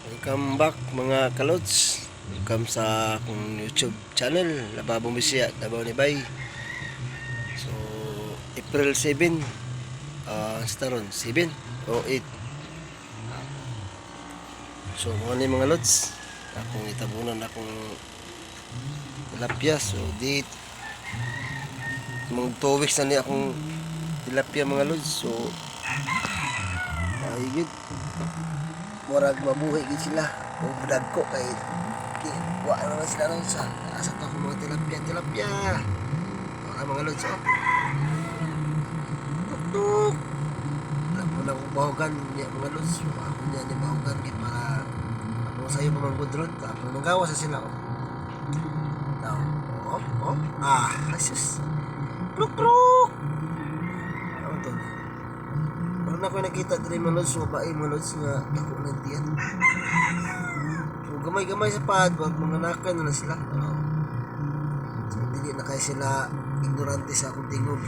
Welcome back mga kalods. Welcome sa akong YouTube channel, Lababong Bisaya, Davao ni Bay. So, April 7, staron 7 o 8. So, mga ni mga lods, akong itabunan akong tilapia. So, di mga 2 weeks na ni akong tilapia mga lods. So, ayun, murag mabuhay gid sila kung ko kay wa naman sila ron sa asa to ko mga tilapia mga lods. Tuk alam mo nang bahogan niya mga lods. So, ako niya ni bahogan gid para ako sayo pamanggod ron tapos magawa sa sila daw. Jesus, kruk ano to. Meron ako nakita diri mga lods, babae mga lods nga dako ng tiyan. So gamay-gamay sa pad, wag mga nakan na sila. So dili na kay sila ignorante sa akong tingog.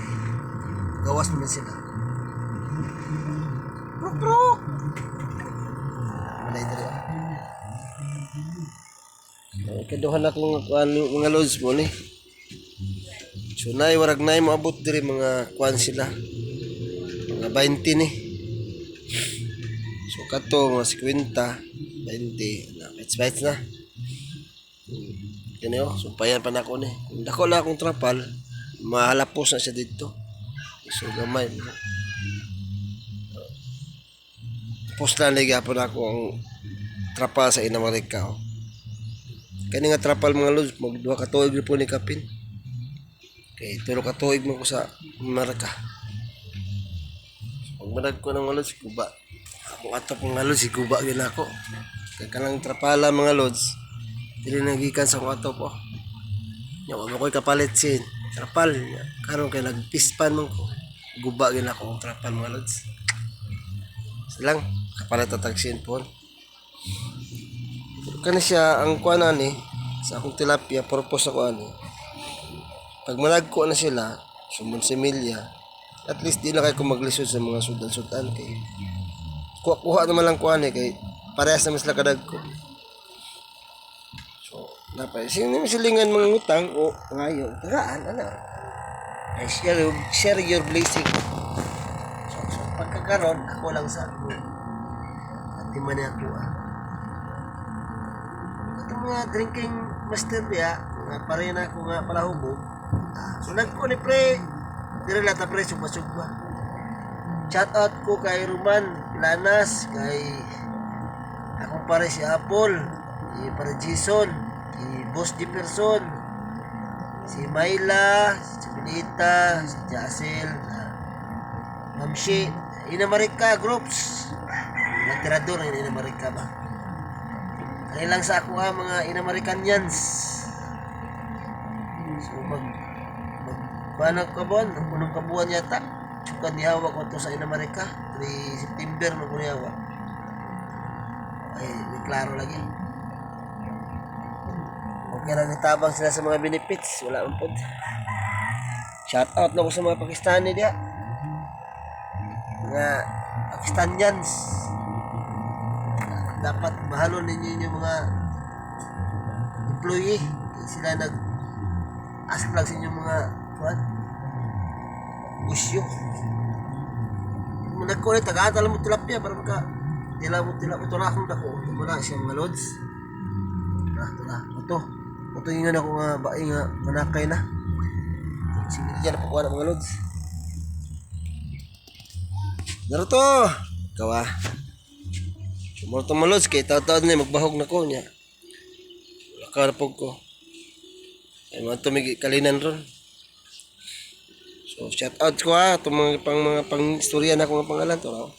Gawas mo na sila. Prok! Malay diri. Kaduhan akong mga lods mo ni. So warag nay moabot diri mga kuan sila. Mga 20 ni. So kato mga 50, 20 na bites na. Kani sumpayan pa nako ni. Kung dako lang akong trapal, mahalapos na siya dito. So gamay. Tapos na ligapon ako ang trapal sa Inamarika. Kani nga trapal mga lods, mag 2 ka tuig po ni kapin. Kay 3 ka tuig mo ko sa Marika. Pag manag ko ng mga lods, guba. Ako ato pong mga lods, guba gina ako. Kaya kanang trapala mga lods, dili nagikan sa akong ato po. Wag mo ko'y kapalit sin. Trapal. Karon kay nagpispan mo ko. Guba gina ako ang trapal mga lods. Silang, kapalit atag sin po. Kani siya, ang kuana ni, sa akong tilapia, purpose ako ani. Pag managko na sila, sumon similya, at least di na kayo maglisod sa mga sudan-sudan kay kuha naman lang kuha ni kay parehas naman sila kadagko. So napay sino silingan mga utang o ngayon tagaan ano ay share your blessing. So pagkakaroon ako lang sa ako at di man ako ito mga drinking master niya nga pare na ako nga palahubog. So nagko ni pre dire lata pre sugba. Shout out ko kay Roman Lanas, kay akong pare si Apple, si pare Jason, si Boss Jefferson, si Myla, si Benita, si Jacel, Mamshi, Inamarika groups. Mga tirador ng Inamarika ba? Kaya lang sa ako mga Inamarikanyans. So banag kabuan, unang kabuan yata. Sukan niyawa ko to sa Inamarika. 3 September mo ko niyawa. Ay, may klaro lagi. Okay lang nitabang sila sa mga benefits. Wala ang pod. Shout out na ko sa mga Pakistani diya. Mga Pakistanians. Dapat mahalon ninyo yung mga employee. Sila nag-ask lang sa inyo mga busyo. Nagkulit, taga-atal mo tilapia para maka tila mo turakong dako. Wala siya mga lods. Ito yung ako nga bae nga manakay na. Sige dyan na pakuha na mga lods. Naruto! Kawa. Sumurto mga lods, kaya taon na magbahog na ko niya. Nakarapog ko. Ay mga tumig kalinan ron. So shout out ko itong mga pang istorya na akong pangalan to.